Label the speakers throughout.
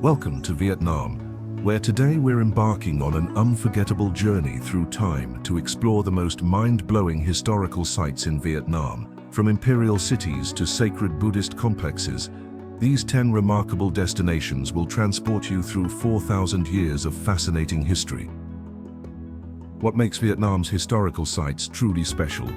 Speaker 1: Welcome to Vietnam, where today we're embarking on an unforgettable journey through time to explore the most mind-blowing historical sites in Vietnam. From imperial cities to sacred Buddhist complexes, these 10 remarkable destinations will transport you through 4,000 years of fascinating history. What makes Vietnam's historical sites truly special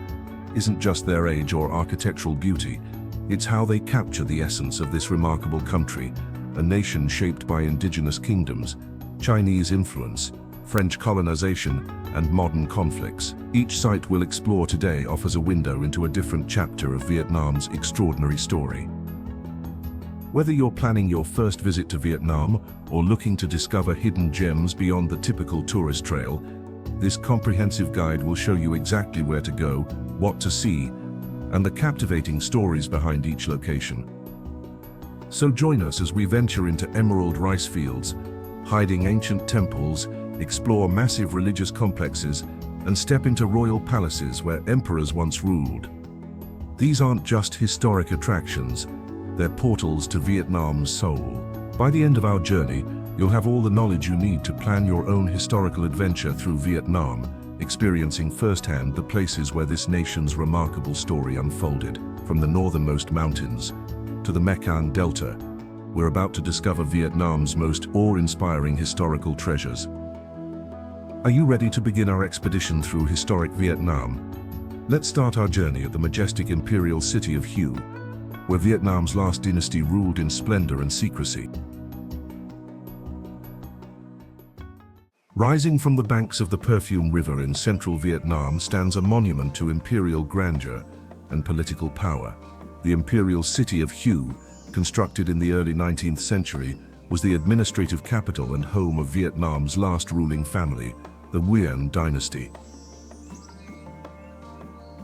Speaker 1: isn't just their age or architectural beauty, it's how they capture the essence of this remarkable country, a nation shaped by indigenous kingdoms, Chinese influence, French colonization, and modern conflicts. Each site we'll explore today offers a window into a different chapter of Vietnam's extraordinary story. Whether you're planning your first visit to Vietnam or looking to discover hidden gems beyond the typical tourist trail, this comprehensive guide will show you exactly where to go, what to see, and the captivating stories behind each location. So join us as we venture into emerald rice fields, hiding ancient temples, explore massive religious complexes, and step into royal palaces where emperors once ruled. These aren't just historic attractions, they're portals to Vietnam's soul. By the end of our journey, you'll have all the knowledge you need to plan your own historical adventure through Vietnam, experiencing firsthand the places where this nation's remarkable story unfolded. From the northernmost mountains to the Mekong Delta, we're about to discover Vietnam's most awe-inspiring historical treasures. Are you ready to begin our expedition through historic Vietnam? Let's start our journey at the majestic Imperial City of Hue, where Vietnam's last dynasty ruled in splendor and secrecy. Rising from the banks of the Perfume River in central Vietnam stands a monument to imperial grandeur and political power. The Imperial City of Hue, constructed in the early 19th century, was the administrative capital and home of Vietnam's last ruling family, the Nguyen Dynasty.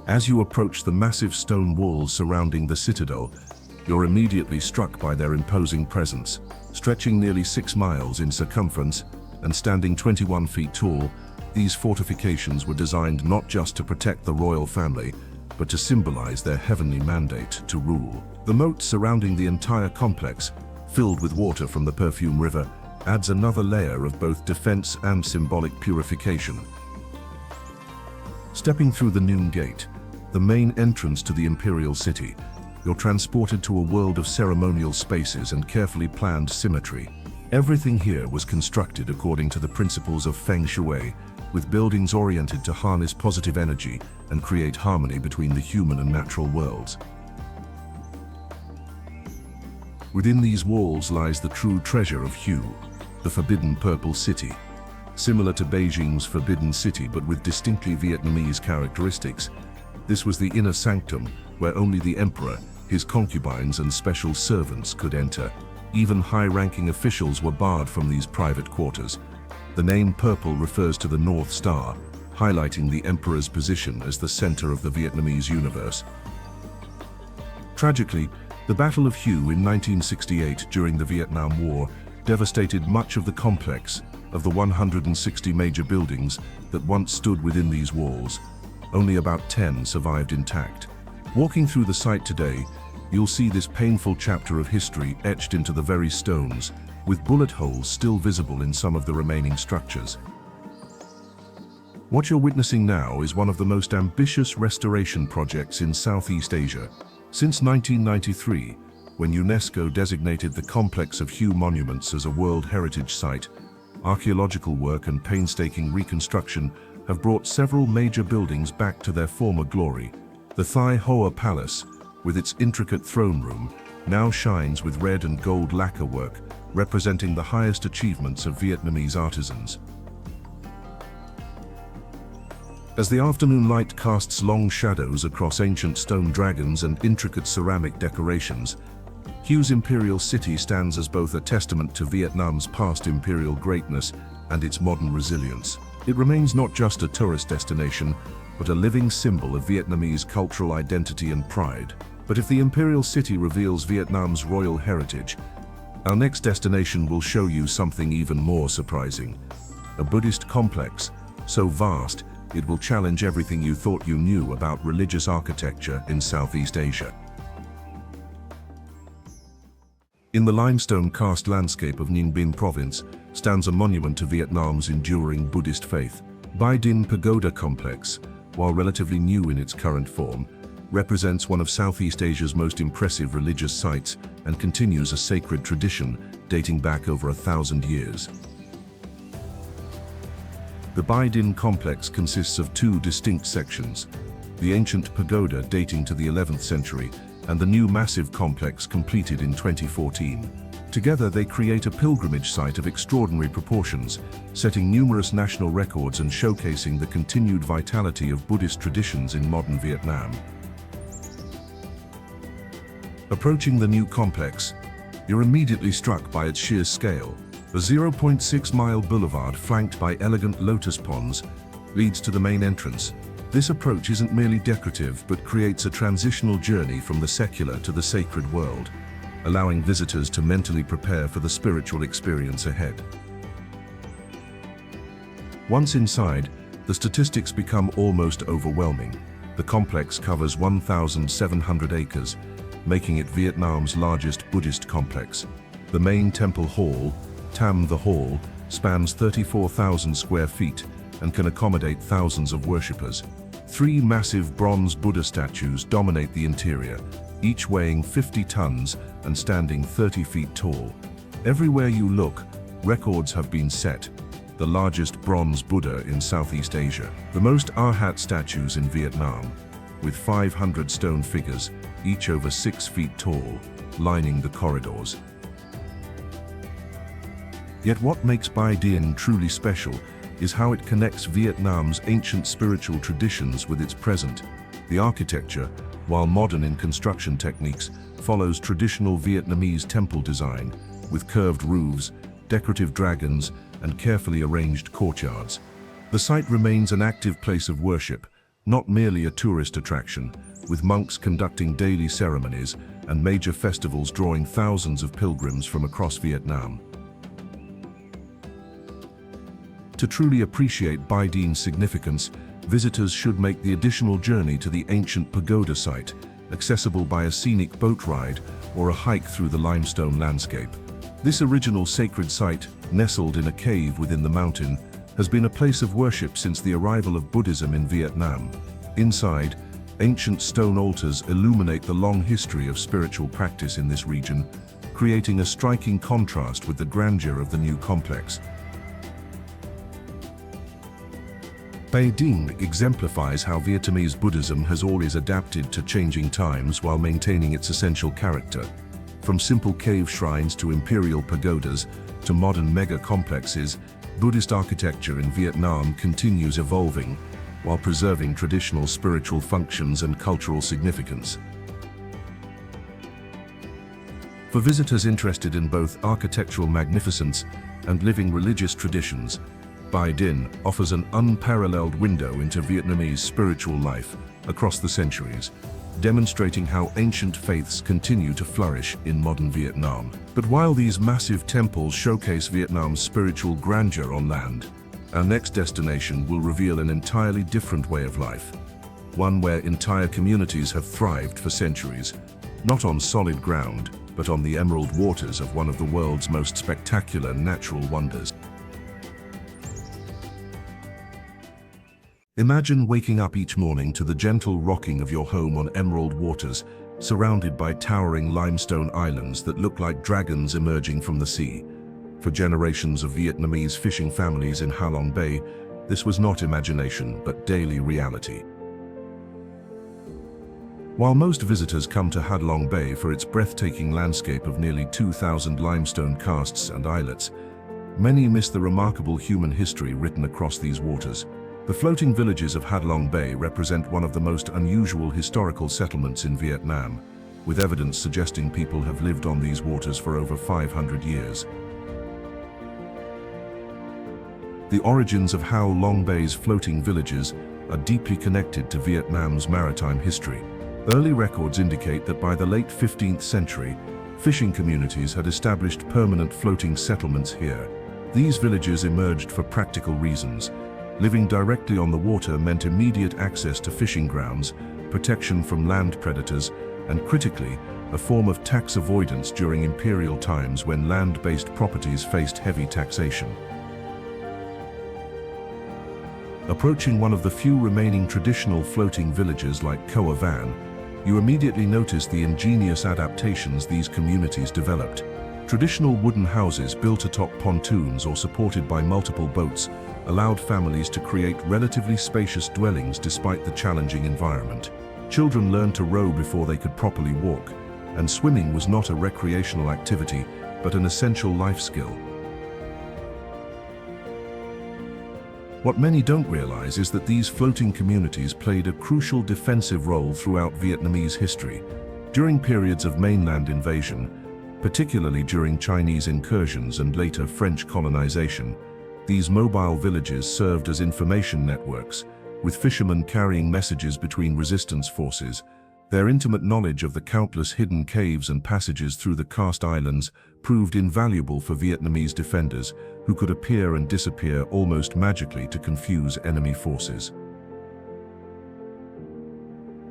Speaker 1: As you approach the massive stone walls surrounding the citadel, you're immediately struck by their imposing presence. Stretching nearly 6 miles in circumference and standing 21 feet tall, these fortifications were designed not just to protect the royal family, but to symbolize their heavenly mandate to rule. The moat surrounding the entire complex, filled with water from the Perfume River, adds another layer of both defense and symbolic purification. Stepping through the Noon Gate, the main entrance to the Imperial City, you're transported to a world of ceremonial spaces and carefully planned symmetry. Everything here was constructed according to the principles of Feng Shui, with buildings oriented to harness positive energy and create harmony between the human and natural worlds. Within these walls lies the true treasure of Hue, the Forbidden Purple City. Similar to Beijing's Forbidden City but with distinctly Vietnamese characteristics, this was the inner sanctum where only the emperor, his concubines and special servants could enter. Even high-ranking officials were barred from these private quarters. The name Purple refers to the North Star, highlighting the emperor's position as the center of the Vietnamese universe. Tragically, the Battle of Hue in 1968 during the Vietnam War devastated much of the complex of the 160 major buildings that once stood within these walls. Only about 10 survived intact. Walking through the site today, you'll see this painful chapter of history etched into the very stones, with bullet holes still visible in some of the remaining structures. What you're witnessing now is one of the most ambitious restoration projects in Southeast Asia. Since 1993, when UNESCO designated the complex of Hue monuments as a World Heritage Site, archaeological work and painstaking reconstruction have brought several major buildings back to their former glory. The Thai Hoa Palace, with its intricate throne room, now shines with red and gold lacquer work, representing the highest achievements of Vietnamese artisans. As the afternoon light casts long shadows across ancient stone dragons and intricate ceramic decorations, Hue's Imperial City stands as both a testament to Vietnam's past imperial greatness and its modern resilience. It remains not just a tourist destination, but a living symbol of Vietnamese cultural identity and pride. But if the Imperial City reveals Vietnam's royal heritage, our next destination will show you something even more surprising. A Buddhist complex, so vast, it will challenge everything you thought you knew about religious architecture in Southeast Asia. In the limestone karst landscape of Ninh Binh province stands a monument to Vietnam's enduring Buddhist faith. Dinh Pagoda complex, while relatively new in its current form, represents one of Southeast Asia's most impressive religious sites and continues a sacred tradition dating back over 1,000 years. The Dinh complex consists of two distinct sections: the ancient pagoda dating to the 11th century and the new massive complex completed in 2014. Together they create a pilgrimage site of extraordinary proportions, setting numerous national records and showcasing the continued vitality of Buddhist traditions in modern Vietnam. Approaching the new complex, you're immediately struck by its sheer scale. A 0.6-mile boulevard flanked by elegant lotus ponds leads to the main entrance. This approach isn't merely decorative but creates a transitional journey from the secular to the sacred world, allowing visitors to mentally prepare for the spiritual experience ahead. Once inside, the statistics become almost overwhelming. The complex covers 1,700 acres, making it Vietnam's largest Buddhist complex. The main temple hall, Cham the Hall, spans 34,000 square feet and can accommodate thousands of worshippers. 3 massive bronze Buddha statues dominate the interior, each weighing 50 tons and standing 30 feet tall. Everywhere you look, records have been set. The largest bronze Buddha in Southeast Asia, the most Arhat statues in Vietnam, with 500 stone figures, each over 6 feet tall, lining the corridors. Yet what makes Dinh truly special is how it connects Vietnam's ancient spiritual traditions with its present. The architecture, while modern in construction techniques, follows traditional Vietnamese temple design, with curved roofs, decorative dragons, and carefully arranged courtyards. The site remains an active place of worship, not merely a tourist attraction, with monks conducting daily ceremonies and major festivals drawing thousands of pilgrims from across Vietnam. To truly appreciate Dinh's significance, visitors should make the additional journey to the ancient pagoda site, accessible by a scenic boat ride or a hike through the limestone landscape. This original sacred site, nestled in a cave within the mountain, has been a place of worship since the arrival of Buddhism in Vietnam. Inside, ancient stone altars illuminate the long history of spiritual practice in this region, creating a striking contrast with the grandeur of the new complex. Dinh exemplifies how Vietnamese Buddhism has always adapted to changing times while maintaining its essential character. From simple cave shrines to imperial pagodas to modern mega-complexes, Buddhist architecture in Vietnam continues evolving while preserving traditional spiritual functions and cultural significance. For visitors interested in both architectural magnificence and living religious traditions, Dinh offers an unparalleled window into Vietnamese spiritual life across the centuries, demonstrating how ancient faiths continue to flourish in modern Vietnam. But while these massive temples showcase Vietnam's spiritual grandeur on land, our next destination will reveal an entirely different way of life, one where entire communities have thrived for centuries, not on solid ground, but on the emerald waters of one of the world's most spectacular natural wonders. Imagine waking up each morning to the gentle rocking of your home on emerald waters, surrounded by towering limestone islands that look like dragons emerging from the sea. For generations of Vietnamese fishing families in Ha Long Bay, this was not imagination, but daily reality. While most visitors come to Ha Long Bay for its breathtaking landscape of nearly 2,000 limestone karsts and islets, many miss the remarkable human history written across these waters. The floating villages of Ha Long Bay represent one of the most unusual historical settlements in Vietnam, with evidence suggesting people have lived on these waters for over 500 years. The origins of Ha Long Bay's floating villages are deeply connected to Vietnam's maritime history. Early records indicate that by the late 15th century, fishing communities had established permanent floating settlements here. These villages emerged for practical reasons. Living directly on the water meant immediate access to fishing grounds, protection from land predators, and critically, a form of tax avoidance during imperial times when land-based properties faced heavy taxation. Approaching one of the few remaining traditional floating villages like Koa Van, you immediately notice the ingenious adaptations these communities developed. Traditional wooden houses built atop pontoons or supported by multiple boats allowed families to create relatively spacious dwellings despite the challenging environment. Children learned to row before they could properly walk, and swimming was not a recreational activity, but an essential life skill. What many don't realize is that these floating communities played a crucial defensive role throughout Vietnamese history. During periods of mainland invasion, particularly during Chinese incursions and later French colonization, these mobile villages served as information networks, with fishermen carrying messages between resistance forces. Their intimate knowledge of the countless hidden caves and passages through the karst islands proved invaluable for Vietnamese defenders who could appear and disappear almost magically to confuse enemy forces.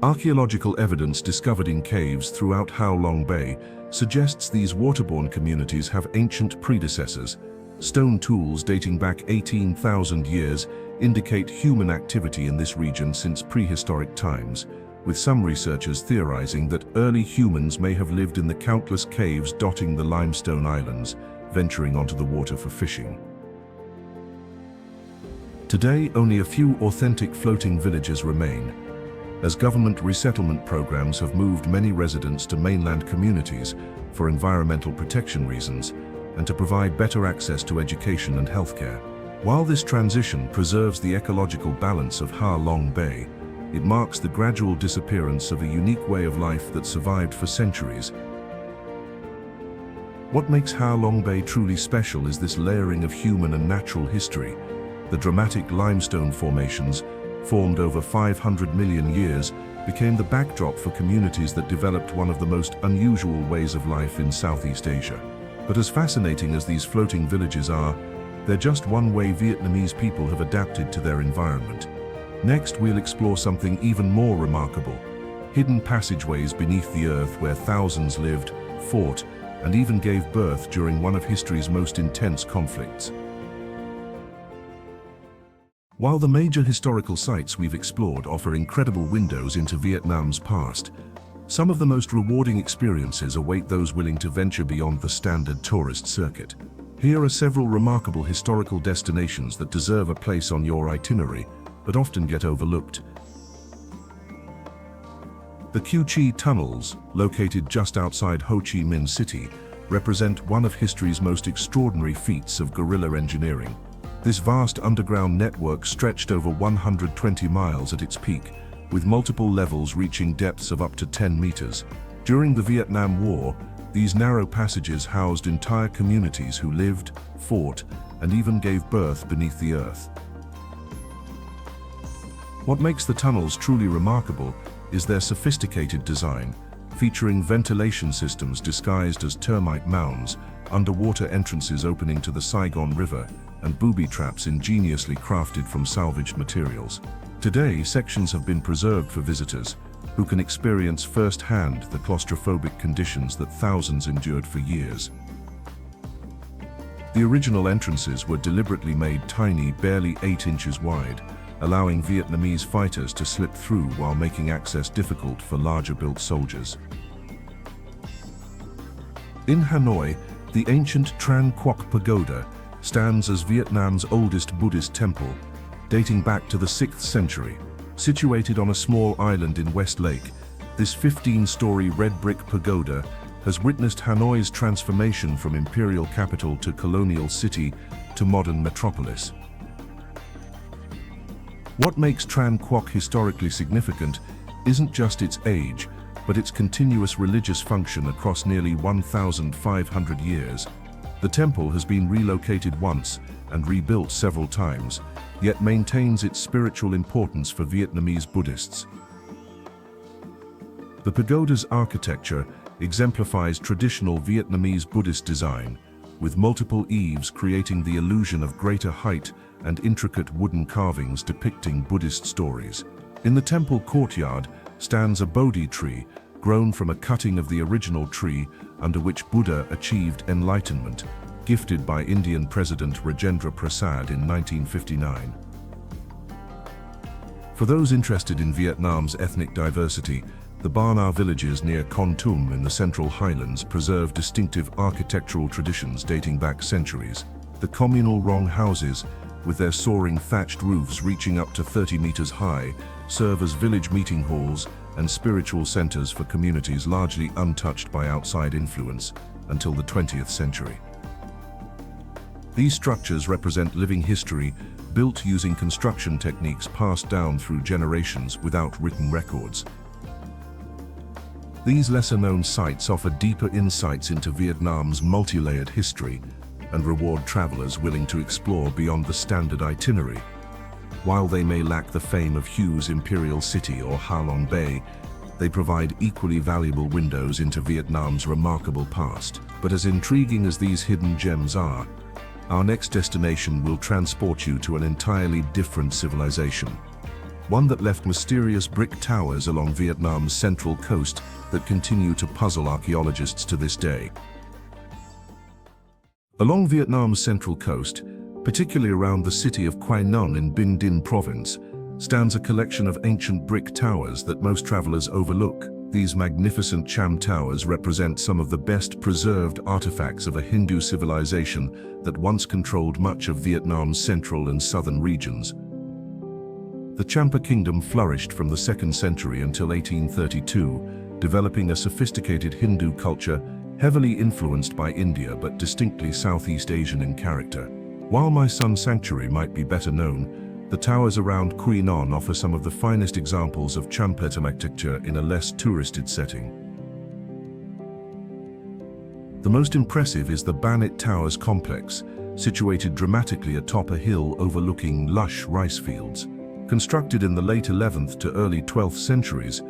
Speaker 1: Archaeological evidence discovered in caves throughout Hue Long Bay suggests these waterborne communities have ancient predecessors. Stone tools dating back 18,000 years indicate human activity in this region since prehistoric times, with some researchers theorizing that early humans may have lived in the countless caves dotting the limestone islands, venturing onto the water for fishing. Today, only a few authentic floating villages remain, as government resettlement programs have moved many residents to mainland communities for environmental protection reasons and to provide better access to education and healthcare. While this transition preserves the ecological balance of Hue Long Bay, it marks the gradual disappearance of a unique way of life that survived for centuries. What makes Hue Long Bay truly special is this layering of human and natural history. The dramatic limestone formations, formed over 500 million years, became the backdrop for communities that developed one of the most unusual ways of life in Southeast Asia. But as fascinating as these floating villages are, they're just one way Vietnamese people have adapted to their environment. Next, we'll explore something even more remarkable: hidden passageways beneath the earth where thousands lived, fought, and even gave birth during one of history's most intense conflicts. While the major historical sites we've explored offer incredible windows into Vietnam's past, some of the most rewarding experiences await those willing to venture beyond the standard tourist circuit. Here are several remarkable historical destinations that deserve a place on your itinerary, but often get overlooked. The Quoc tunnels, located just outside Ho Chi Minh City, represent one of history's most extraordinary feats of guerrilla engineering. This vast underground network stretched over 120 miles at its peak, with multiple levels reaching depths of up to 10 meters. During the Vietnam War, these narrow passages housed entire communities who lived, fought, and even gave birth beneath the earth. What makes the tunnels truly remarkable is their sophisticated design, featuring ventilation systems disguised as termite mounds, underwater entrances opening to the Saigon River, and booby traps ingeniously crafted from salvaged materials. Today, sections have been preserved for visitors, who can experience firsthand the claustrophobic conditions that thousands endured for years. The original entrances were deliberately made tiny, barely 8 inches wide, allowing Vietnamese fighters to slip through while making access difficult for larger-built soldiers. In Hanoi, the ancient Tran Quoc Pagoda stands as Vietnam's oldest Buddhist temple, dating back to the 6th century. Situated on a small island in West Lake, this 15-story red brick pagoda has witnessed Hanoi's transformation from imperial capital to colonial city to modern metropolis. What makes Tran Quoc historically significant isn't just its age, but its continuous religious function across nearly 1,500 years. The temple has been relocated once and rebuilt several times, yet maintains its spiritual importance for Vietnamese Buddhists. The pagoda's architecture exemplifies traditional Vietnamese Buddhist design, with multiple eaves creating the illusion of greater height and intricate wooden carvings depicting Buddhist stories. In the temple courtyard stands a Bodhi tree, grown from a cutting of the original tree under which Buddha achieved enlightenment, gifted by Indian President Rajendra Prasad in 1959. For those interested in Vietnam's ethnic diversity, the Ba Na villages near Kon Tum in the Central Highlands preserve distinctive architectural traditions dating back centuries. The communal rong houses, with their soaring thatched roofs reaching up to 30 meters high, serve as village meeting halls and spiritual centers for communities largely untouched by outside influence until the 20th century. These structures represent living history, built using construction techniques passed down through generations without written records. These lesser-known sites offer deeper insights into Vietnam's multi-layered history and reward travelers willing to explore beyond the standard itinerary. While they may lack the fame of Hue's Imperial City or Ha Long Bay, they provide equally valuable windows into Vietnam's remarkable past. But as intriguing as these hidden gems are, our next destination will transport you to an entirely different civilization. One that left mysterious brick towers along Vietnam's central coast that continue to puzzle archaeologists to this day. Along Vietnam's central coast, particularly around the city of Quai Nhan in Binh Dinh province, stands a collection of ancient brick towers that most travelers overlook. These magnificent Cham Towers represent some of the best preserved artifacts of a Hindu civilization that once controlled much of Vietnam's central and southern regions. The Champa kingdom flourished from the 2nd century until 1832, developing a sophisticated Hindu culture heavily influenced by India but distinctly Southeast Asian in character. While My Sun Sanctuary might be better known, the towers around Quai Nhan offer some of the finest examples of Champa architecture in a less touristed setting. The most impressive is the Banit Towers complex, situated dramatically atop a hill overlooking lush rice fields. Constructed in the late 11th to early 12th centuries,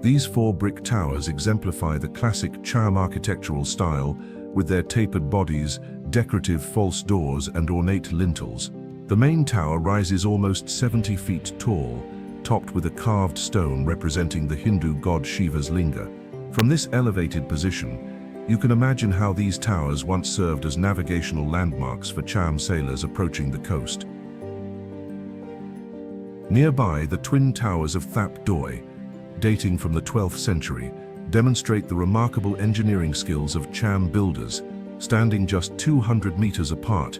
Speaker 1: these 4 brick towers exemplify the classic Cham architectural style with their tapered bodies, decorative false doors and ornate lintels. The main tower rises almost 70 feet tall, topped with a carved stone representing the Hindu god Shiva's linga. From this elevated position, you can imagine how these towers once served as navigational landmarks for Cham sailors approaching the coast. Nearby, the twin towers of Thap Doi, dating from the 12th century, demonstrate the remarkable engineering skills of Cham builders. Standing just 200 meters apart,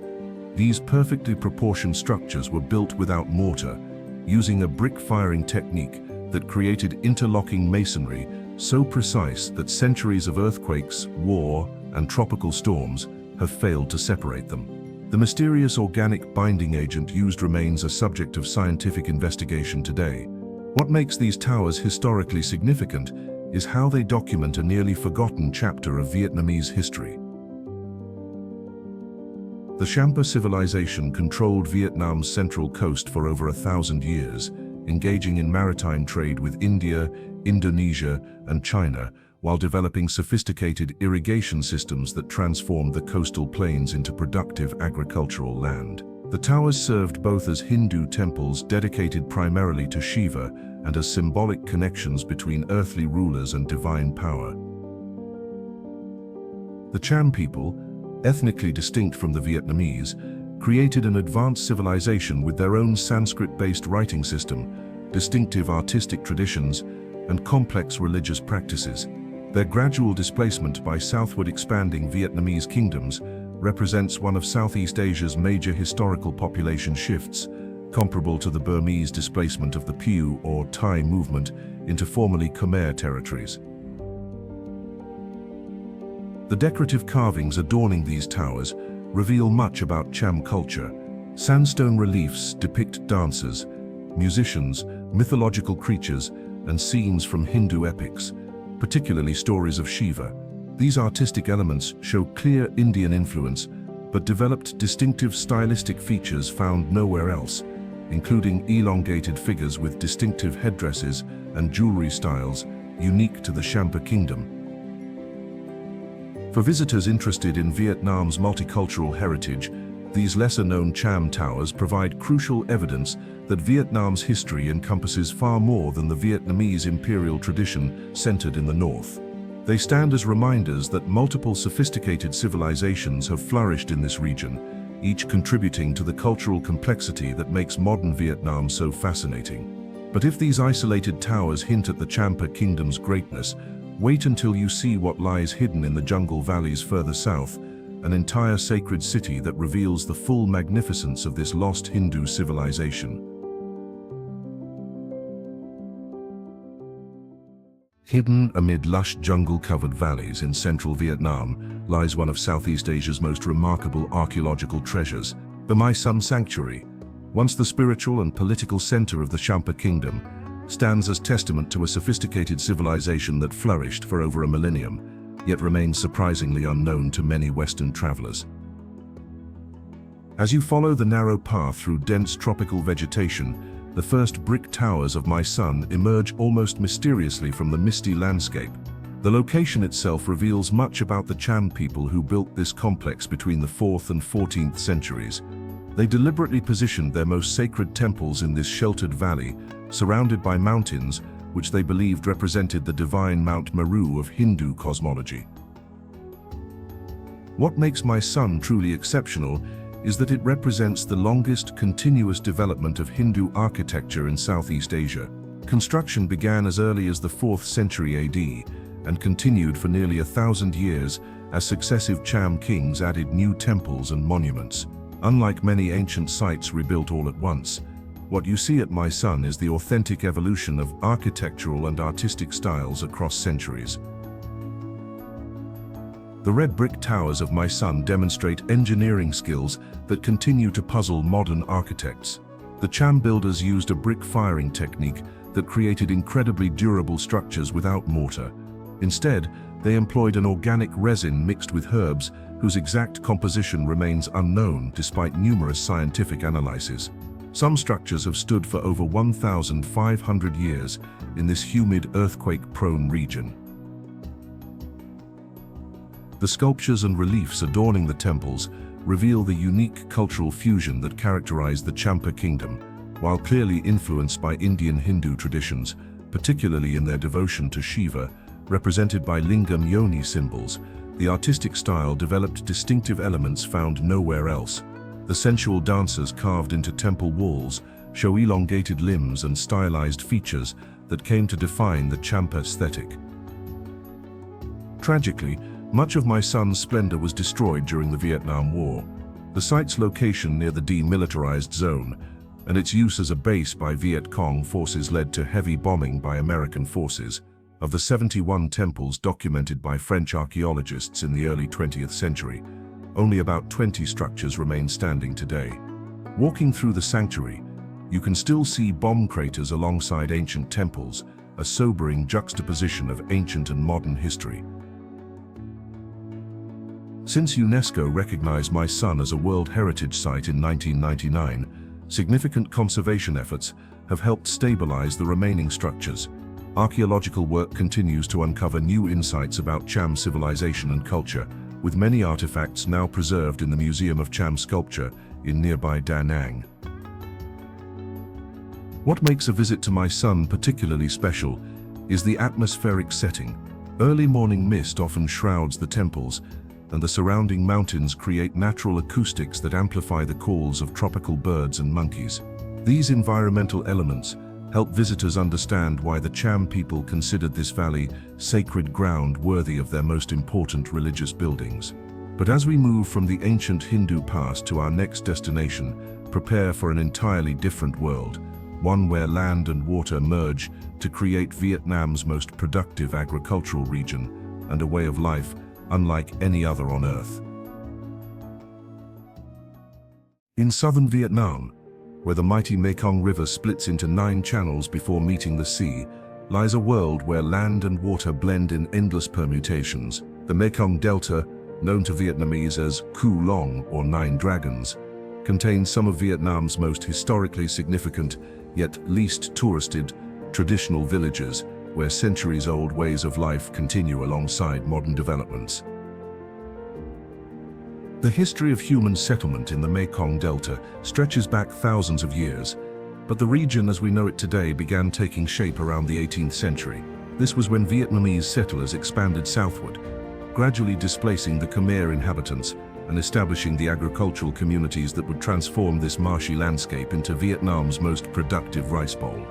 Speaker 1: these perfectly proportioned structures were built without mortar, using a brick firing technique that created interlocking masonry so precise that centuries of earthquakes, war, and tropical storms have failed to separate them. The mysterious organic binding agent used remains a subject of scientific investigation today. What makes these towers historically significant is how they document a nearly forgotten chapter of Vietnamese history. The Champa civilization controlled Vietnam's central coast for over 1,000 years, engaging in maritime trade with India, Indonesia, and China, while developing sophisticated irrigation systems that transformed the coastal plains into productive agricultural land. The towers served both as Hindu temples dedicated primarily to Shiva and as symbolic connections between earthly rulers and divine power. The Cham people, ethnically distinct from the Vietnamese, created an advanced civilization with their own Sanskrit-based writing system, distinctive artistic traditions, and complex religious practices. Their gradual displacement by southward expanding Vietnamese kingdoms represents one of Southeast Asia's major historical population shifts, comparable to the Burmese displacement of the Piu or Thai movement into formerly Khmer territories. The decorative carvings adorning these towers reveal much about Cham culture. Sandstone reliefs depict dancers, musicians, mythological creatures, and scenes from Hindu epics, particularly stories of Shiva. These artistic elements show clear Indian influence, but developed distinctive stylistic features found nowhere else, including elongated figures with distinctive headdresses and jewelry styles unique to the Champa kingdom. For visitors interested in Vietnam's multicultural heritage, These lesser-known Cham Towers provide crucial evidence that Vietnam's history encompasses far more than the Vietnamese imperial tradition centered in the north. They stand as reminders that multiple sophisticated civilizations have flourished in this region, each contributing to the cultural complexity that makes modern Vietnam so fascinating. But if these isolated towers hint at the Champa Kingdom's greatness, wait until you see what lies hidden in the jungle valleys further south, an entire sacred city that reveals the full magnificence of this lost Hindu civilization. Hidden amid lush jungle-covered valleys in central Vietnam lies one of Southeast Asia's most remarkable archaeological treasures, the My Son Sanctuary. Once the spiritual and political center of the Champa Kingdom, stands as testament to a sophisticated civilization that flourished for over a millennium, yet remains surprisingly unknown to many Western travelers. As you follow the narrow path through dense tropical vegetation, the first brick towers of My Son emerge almost mysteriously from the misty landscape. The location itself reveals much about the Cham people who built this complex between the 4th and 14th centuries. They deliberately positioned their most sacred temples in this sheltered valley, surrounded by mountains, which they believed represented the divine Mount Meru of Hindu cosmology. What makes My Son truly exceptional is that it represents the longest continuous development of Hindu architecture in Southeast Asia. Construction began as early as the 4th century AD and continued for nearly 1,000 years as successive Cham kings added new temples and monuments. Unlike many ancient sites rebuilt all at once, what you see at My Son is the authentic evolution of architectural and artistic styles across centuries. The red brick towers of My Son demonstrate engineering skills that continue to puzzle modern architects. The Cham builders used a brick firing technique that created incredibly durable structures without mortar. Instead, they employed an organic resin mixed with herbs whose exact composition remains unknown despite numerous scientific analyses. Some structures have stood for over 1,500 years in this humid, earthquake-prone region. The sculptures and reliefs adorning the temples reveal the unique cultural fusion that characterized the Champa Kingdom, while clearly influenced by Indian Hindu traditions, particularly in their devotion to Shiva, represented by lingam yoni symbols. The artistic style developed distinctive elements found nowhere else. The sensual dancers carved into temple walls show elongated limbs and stylized features that came to define the Champa aesthetic. Tragically, much of My Son's splendor was destroyed during the Vietnam War. The site's location near the demilitarized zone and its use as a base by Viet Cong forces led to heavy bombing by American forces. Of the 71 temples documented by French archaeologists in the early 20th century, only about 20 structures remain standing today. Walking through the sanctuary, you can still see bomb craters alongside ancient temples, a sobering juxtaposition of ancient and modern history. Since UNESCO recognized My Son as a World Heritage Site in 1999, significant conservation efforts have helped stabilize the remaining structures. Archaeological work continues to uncover new insights about Cham civilization and culture, with many artifacts now preserved in the Museum of Cham Sculpture in nearby Da Nang. What makes a visit to My Son particularly special is the atmospheric setting. Early morning mist often shrouds the temples, and the surrounding mountains create natural acoustics that amplify the calls of tropical birds and monkeys. These environmental elements help visitors understand why the Cham people considered this valley sacred ground worthy of their most important religious buildings. But as we move from the ancient Hindu past to our next destination, prepare for an entirely different world, one where land and water merge to create Vietnam's most productive agricultural region and a way of life unlike any other on Earth. In southern Vietnam, where the mighty Mekong River splits into 9 channels before meeting the sea, lies a world where land and water blend in endless permutations. The Mekong Delta, known to Vietnamese as Cuu Long or 9 Dragons, contains some of Vietnam's most historically significant, yet least touristed, traditional villages, where centuries-old ways of life continue alongside modern developments. The history of human settlement in the Mekong Delta stretches back thousands of years, but the region as we know it today began taking shape around the 18th century. This was when Vietnamese settlers expanded southward, gradually displacing the Khmer inhabitants and establishing the agricultural communities that would transform this marshy landscape into Vietnam's most productive rice bowl.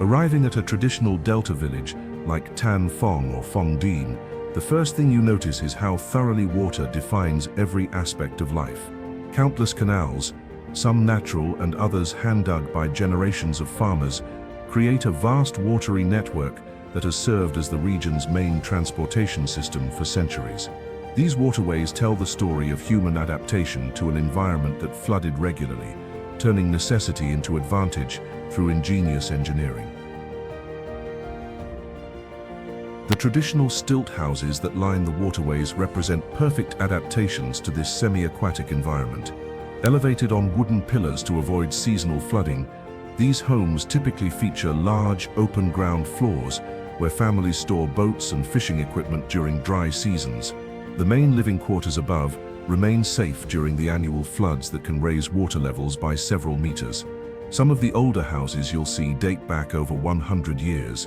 Speaker 1: Arriving at a traditional delta village like Tan Phong or Phong Dinh, the first thing you notice is how thoroughly water defines every aspect of life. Countless canals, some natural and others hand-dug by generations of farmers, create a vast watery network that has served as the region's main transportation system for centuries. These waterways tell the story of human adaptation to an environment that flooded regularly, turning necessity into advantage through ingenious engineering. The traditional stilt houses that line the waterways represent perfect adaptations to this semi-aquatic environment. Elevated on wooden pillars to avoid seasonal flooding, these homes typically feature large, open ground floors where families store boats and fishing equipment during dry seasons. The main living quarters above remain safe during the annual floods that can raise water levels by several meters. Some of the older houses you'll see date back over 100 years.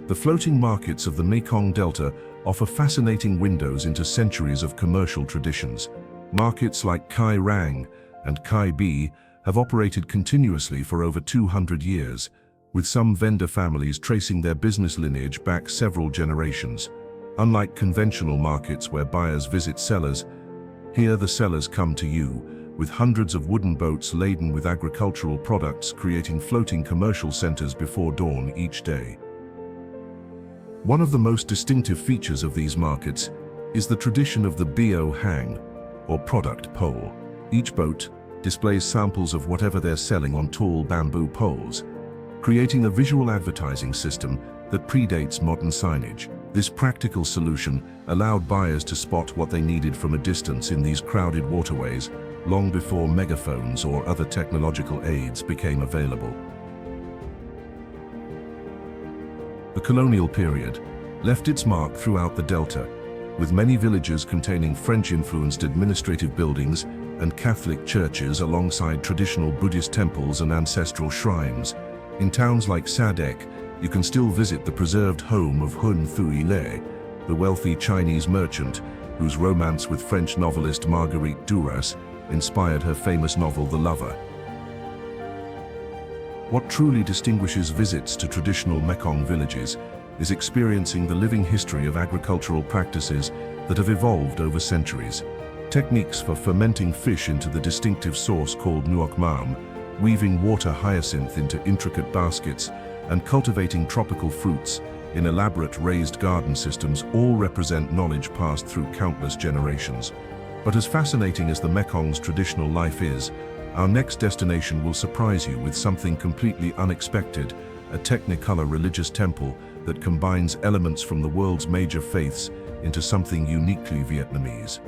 Speaker 1: The floating markets of the Mekong Delta offer fascinating windows into centuries of commercial traditions. Markets like Kai Rang and Kai Bi have operated continuously for over 200 years, with some vendor families tracing their business lineage back several generations. Unlike conventional markets where buyers visit sellers, here the sellers come to you, with hundreds of wooden boats laden with agricultural products creating floating commercial centers before dawn each day. One of the most distinctive features of these markets is the tradition of the Bio Hang, or product pole. Each boat displays samples of whatever they're selling on tall bamboo poles, creating a visual advertising system that predates modern signage. This practical solution allowed buyers to spot what they needed from a distance in these crowded waterways long before megaphones or other technological aids became available. The colonial period left its mark throughout the Delta, with many villages containing French-influenced administrative buildings and Catholic churches alongside traditional Buddhist temples and ancestral shrines. In towns like Sa Dec, you can still visit the preserved home of Hun Thuy Le, the wealthy Chinese merchant whose romance with French novelist Marguerite Duras inspired her famous novel The Lover. What truly distinguishes visits to traditional Mekong villages is experiencing the living history of agricultural practices that have evolved over centuries. Techniques for fermenting fish into the distinctive sauce called nuoc mam, weaving water hyacinth into intricate baskets, and cultivating tropical fruits in elaborate raised garden systems all represent knowledge passed through countless generations. But as fascinating as the Mekong's traditional life is, our next destination will surprise you with something completely unexpected, a Technicolor religious temple that combines elements from the world's major faiths into something uniquely Vietnamese.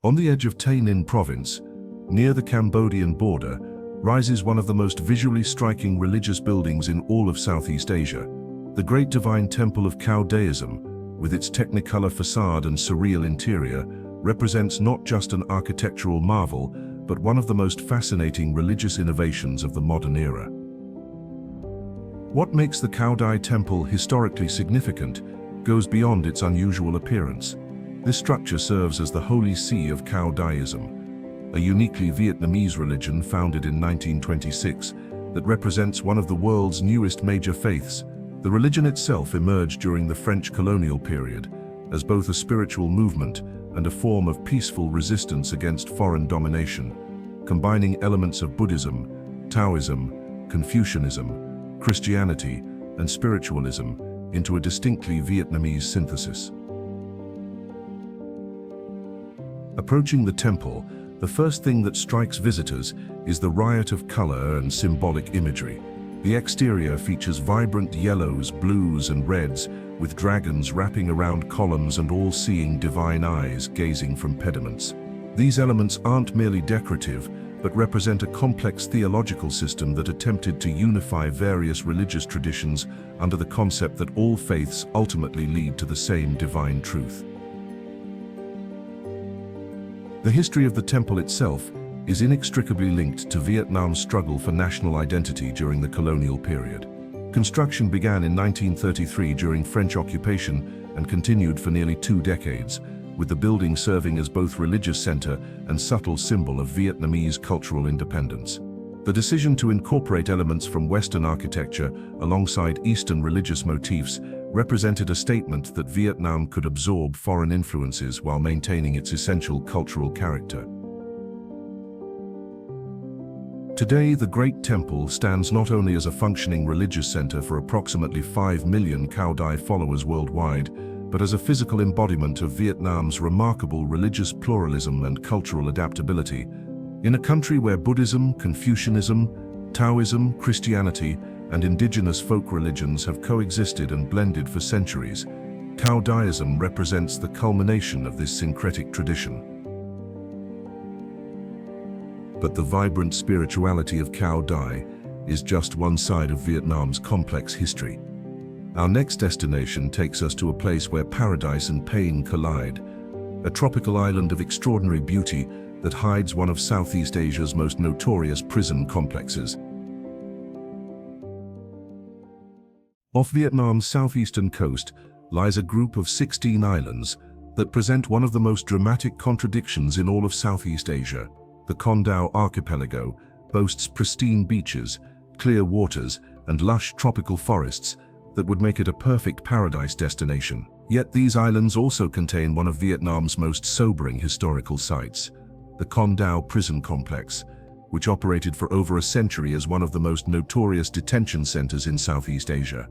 Speaker 1: On the edge of Tay Ninh province, near the Cambodian border, rises one of the most visually striking religious buildings in all of Southeast Asia, the Great Divine Temple of Cao Daism, with its Technicolor facade and surreal interior, represents not just an architectural marvel, but one of the most fascinating religious innovations of the modern era. What makes the Cao Dai Temple historically significant goes beyond its unusual appearance. This structure serves as the holy see of Cao Daism, a uniquely Vietnamese religion founded in 1926 that represents one of the world's newest major faiths. The religion itself emerged during the French colonial period as both a spiritual movement and a form of peaceful resistance against foreign domination, combining elements of Buddhism, Taoism, Confucianism, Christianity, and spiritualism into a distinctly Vietnamese synthesis. Approaching the temple, the first thing that strikes visitors is the riot of color and symbolic imagery. The exterior features vibrant yellows, blues, and reds, with dragons wrapping around columns and all-seeing divine eyes gazing from pediments. These elements aren't merely decorative, but represent a complex theological system that attempted to unify various religious traditions under the concept that all faiths ultimately lead to the same divine truth. The history of the temple itself is inextricably linked to Vietnam's struggle for national identity during the colonial period. Construction began in 1933 during French occupation and continued for nearly 2 decades, with the building serving as both religious center and subtle symbol of Vietnamese cultural independence. The decision to incorporate elements from Western architecture alongside Eastern religious motifs represented a statement that Vietnam could absorb foreign influences while maintaining its essential cultural character. Today, the Great Temple stands not only as a functioning religious center for approximately 5 million Cao Dai followers worldwide, but as a physical embodiment of Vietnam's remarkable religious pluralism and cultural adaptability. In a country where Buddhism, Confucianism, Taoism, Christianity, and indigenous folk religions have coexisted and blended for centuries, Cao Daism represents the culmination of this syncretic tradition. But the vibrant spirituality of Cao Dai is just one side of Vietnam's complex history. Our next destination takes us to a place where paradise and pain collide, a tropical island of extraordinary beauty that hides one of Southeast Asia's most notorious prison complexes. Off Vietnam's southeastern coast lies a group of 16 islands that present one of the most dramatic contradictions in all of Southeast Asia. The Con Dao archipelago boasts pristine beaches, clear waters, and lush tropical forests that would make it a perfect paradise destination. Yet these islands also contain one of Vietnam's most sobering historical sites, the Con Dao Prison Complex, which operated for over a century as one of the most notorious detention centers in Southeast Asia.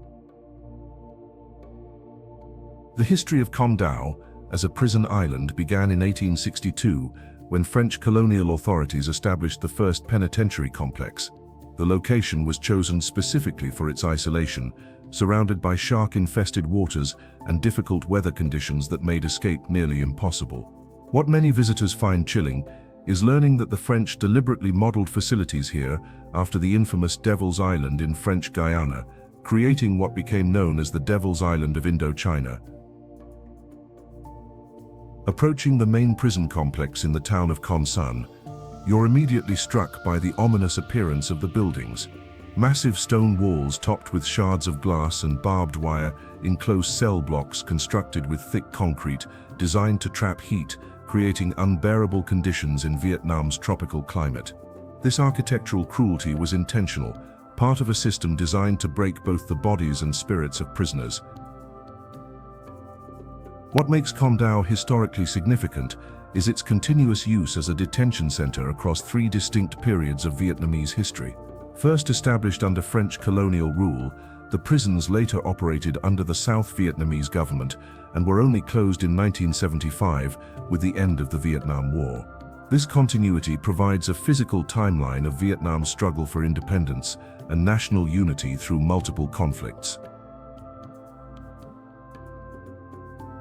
Speaker 1: The history of Con Dao as a prison island began in 1862 when French colonial authorities established the first penitentiary complex. The location was chosen specifically for its isolation, surrounded by shark-infested waters and difficult weather conditions that made escape nearly impossible. What many visitors find chilling is learning that the French deliberately modeled facilities here after the infamous Devil's Island in French Guiana, creating what became known as the Devil's Island of Indochina. Approaching the main prison complex in the town of Con Son, you're immediately struck by the ominous appearance of the buildings. Massive stone walls topped with shards of glass and barbed wire enclose cell blocks constructed with thick concrete designed to trap heat, creating unbearable conditions in Vietnam's tropical climate. This architectural cruelty was intentional, part of a system designed to break both the bodies and spirits of prisoners. What makes Con Dao historically significant is its continuous use as a detention center across 3 distinct periods of Vietnamese history. First established under French colonial rule, the prisons later operated under the South Vietnamese government and were only closed in 1975 with the end of the Vietnam War. This continuity provides a physical timeline of Vietnam's struggle for independence and national unity through multiple conflicts.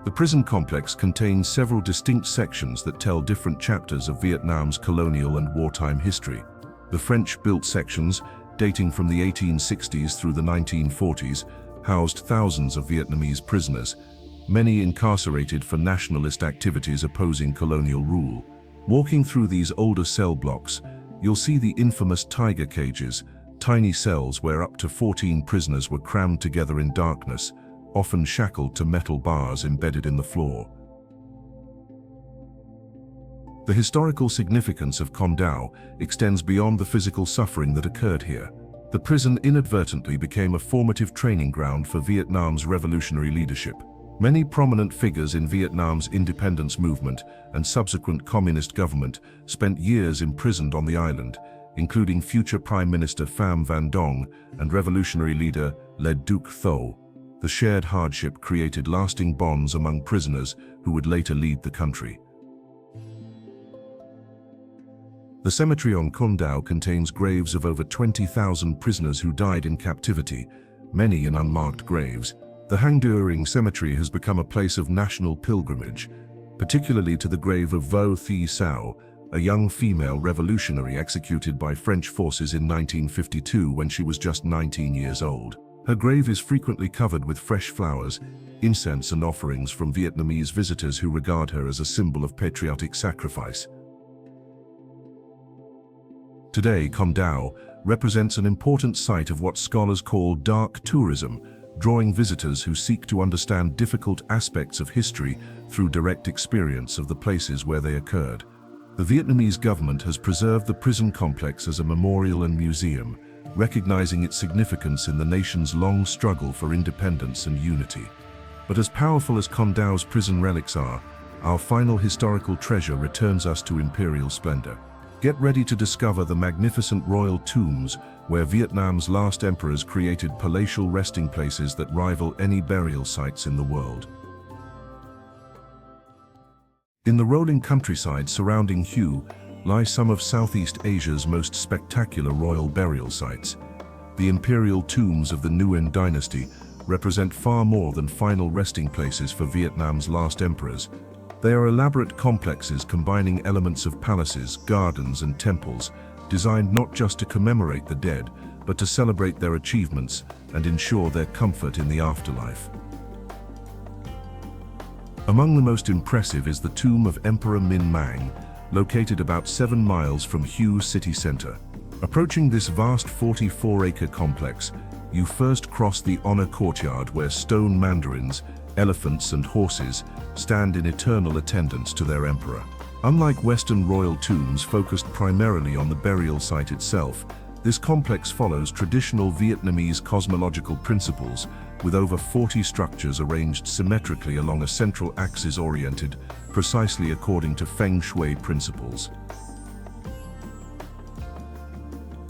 Speaker 1: The prison complex contains several distinct sections that tell different chapters of Vietnam's colonial and wartime history. The French-built sections, dating from the 1860s through the 1940s, housed thousands of Vietnamese prisoners, many incarcerated for nationalist activities opposing colonial rule. Walking through these older cell blocks, you'll see the infamous tiger cages, tiny cells where up to 14 prisoners were crammed together in darkness, often shackled to metal bars embedded in the floor. The historical significance of Con Dao extends beyond the physical suffering that occurred here. The prison inadvertently became a formative training ground for Vietnam's revolutionary leadership. Many prominent figures in Vietnam's independence movement and subsequent communist government spent years imprisoned on the island, including future Prime Minister Pham Van Dong and revolutionary leader Le Duc Tho. The shared hardship created lasting bonds among prisoners who would later lead the country. The cemetery on Con Dao contains graves of over 20,000 prisoners who died in captivity, many in unmarked graves. The Hang Duering Cemetery has become a place of national pilgrimage, particularly to the grave of Vo Thi Sao, a young female revolutionary executed by French forces in 1952 when she was just 19 years old. Her grave is frequently covered with fresh flowers, incense and offerings from Vietnamese visitors who regard her as a symbol of patriotic sacrifice. Today, Cham Towers represents an important site of what scholars call dark tourism, drawing visitors who seek to understand difficult aspects of history through direct experience of the places where they occurred. The Vietnamese government has preserved the prison complex as a memorial and museum, recognizing its significance in the nation's long struggle for independence and unity. But as powerful as Cham Towers' prison relics are, our final historical treasure returns us to imperial splendor. Get ready to discover the magnificent royal tombs where Vietnam's last emperors created palatial resting places that rival any burial sites in the world. In the rolling countryside surrounding Hue lie some of Southeast Asia's most spectacular royal burial sites. The imperial tombs of the Nguyen dynasty represent far more than final resting places for Vietnam's last emperors. They are elaborate complexes combining elements of palaces, gardens, and temples, designed not just to commemorate the dead, but to celebrate their achievements and ensure their comfort in the afterlife. Among the most impressive is the tomb of Emperor Minh Mang, located about 7 miles from Hue city center. Approaching this vast 44-acre complex, you first cross the honor courtyard where stone mandarins, elephants and horses stand in eternal attendance to their emperor. Unlike Western royal tombs focused primarily on the burial site itself, this complex follows traditional Vietnamese cosmological principles with over 40 structures arranged symmetrically along a central axis oriented precisely according to Feng Shui principles.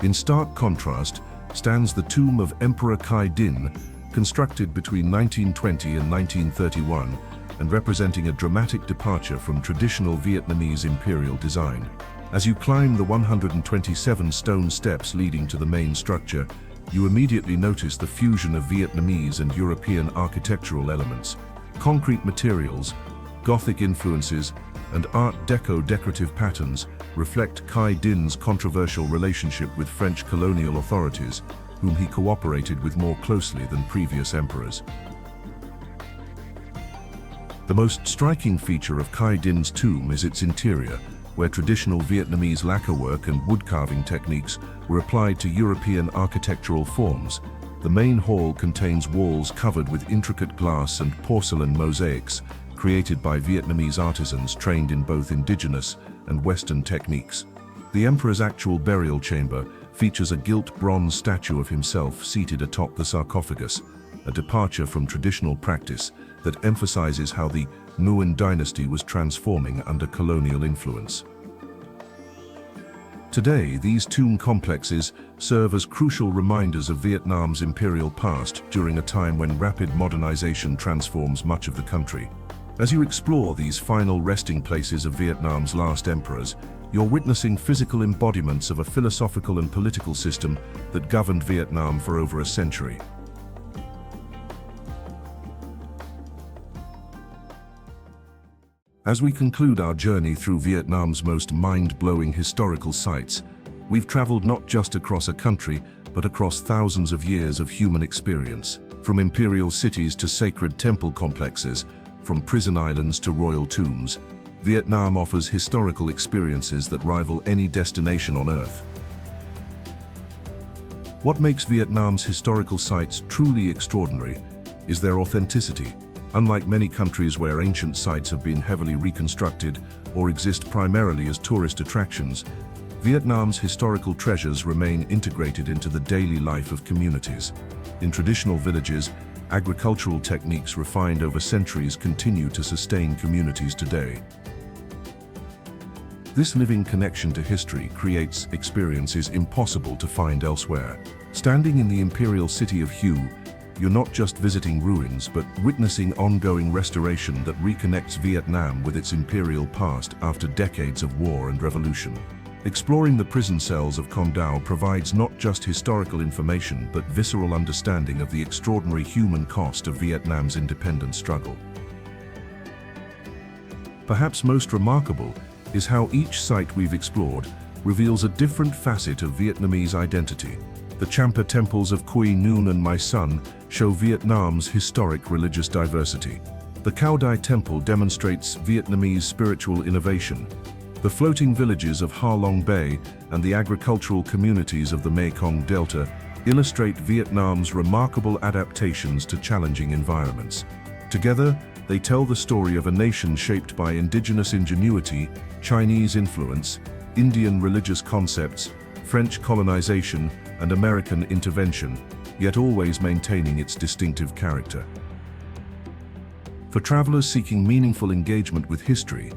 Speaker 1: In stark contrast stands the tomb of Emperor Khai Dinh, constructed between 1920 and 1931 and representing a dramatic departure from traditional Vietnamese imperial design. As you climb the 127 stone steps leading to the main structure, you immediately notice the fusion of Vietnamese and European architectural elements. Concrete materials, Gothic influences, and Art Deco decorative patterns reflect Khai Dinh's controversial relationship with French colonial authorities, whom he cooperated with more closely than previous emperors. The most striking feature of Khai Dinh's tomb is its interior, where traditional Vietnamese lacquerwork and woodcarving techniques were applied to European architectural forms. The main hall contains walls covered with intricate glass and porcelain mosaics, created by Vietnamese artisans trained in both indigenous and Western techniques. The emperor's actual burial chamber features a gilt bronze statue of himself seated atop the sarcophagus, a departure from traditional practice that emphasizes how the Nguyen dynasty was transforming under colonial influence. Today, these tomb complexes serve as crucial reminders of Vietnam's imperial past during a time when rapid modernization transforms much of the country. As you explore these final resting places of Vietnam's last emperors, you're witnessing physical embodiments of a philosophical and political system that governed Vietnam for over a century. As we conclude our journey through Vietnam's most mind-blowing historical sites, we've traveled not just across a country, but across thousands of years of human experience. From imperial cities to sacred temple complexes, from prison islands to royal tombs, Vietnam offers historical experiences that rival any destination on Earth. What makes Vietnam's historical sites truly extraordinary is their authenticity. Unlike many countries where ancient sites have been heavily reconstructed or exist primarily as tourist attractions, Vietnam's historical treasures remain integrated into the daily life of communities. In traditional villages, agricultural techniques refined over centuries continue to sustain communities today. This living connection to history creates experiences impossible to find elsewhere. Standing in the Imperial City of Hue, you're not just visiting ruins, but witnessing ongoing restoration that reconnects Vietnam with its imperial past after decades of war and revolution. Exploring the prison cells of Cham Towers provides not just historical information, but visceral understanding of the extraordinary human cost of Vietnam's independence struggle. Perhaps most remarkable is how each site we've explored reveals a different facet of Vietnamese identity. The Cham temples of Quy Nhon and My Son show Vietnam's historic religious diversity. The Cao Dai Temple demonstrates Vietnamese spiritual innovation. The floating villages of Ha Long Bay and the agricultural communities of the Mekong Delta illustrate Vietnam's remarkable adaptations to challenging environments. Together, they tell the story of a nation shaped by indigenous ingenuity, Chinese influence, Indian religious concepts, French colonization, and American intervention, yet always maintaining its distinctive character. For travelers seeking meaningful engagement with history,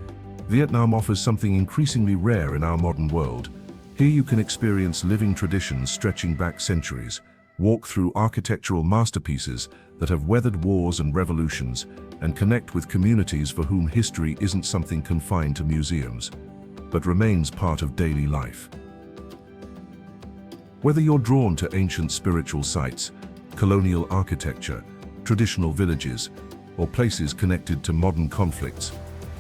Speaker 1: Vietnam offers something increasingly rare in our modern world. Here you can experience living traditions stretching back centuries, walk through architectural masterpieces that have weathered wars and revolutions, and connect with communities for whom history isn't something confined to museums, but remains part of daily life. Whether you're drawn to ancient spiritual sites, colonial architecture, traditional villages, or places connected to modern conflicts,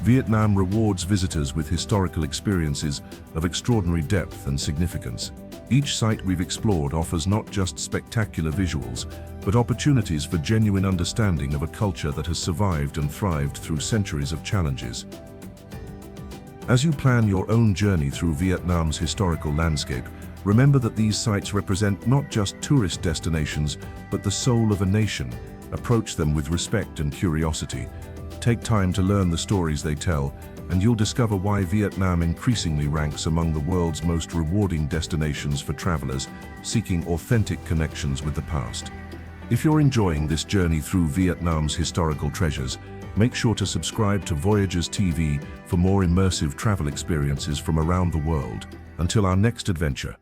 Speaker 1: Vietnam rewards visitors with historical experiences of extraordinary depth and significance. Each site we've explored offers not just spectacular visuals, but opportunities for genuine understanding of a culture that has survived and thrived through centuries of challenges. As you plan your own journey through Vietnam's historical landscape, remember that these sites represent not just tourist destinations, but the soul of a nation. Approach them with respect and curiosity. Take time to learn the stories they tell, and you'll discover why Vietnam increasingly ranks among the world's most rewarding destinations for travelers seeking authentic connections with the past. If you're enjoying this journey through Vietnam's historical treasures, make sure to subscribe to Voyagers TV for more immersive travel experiences from around the world. Until our next adventure.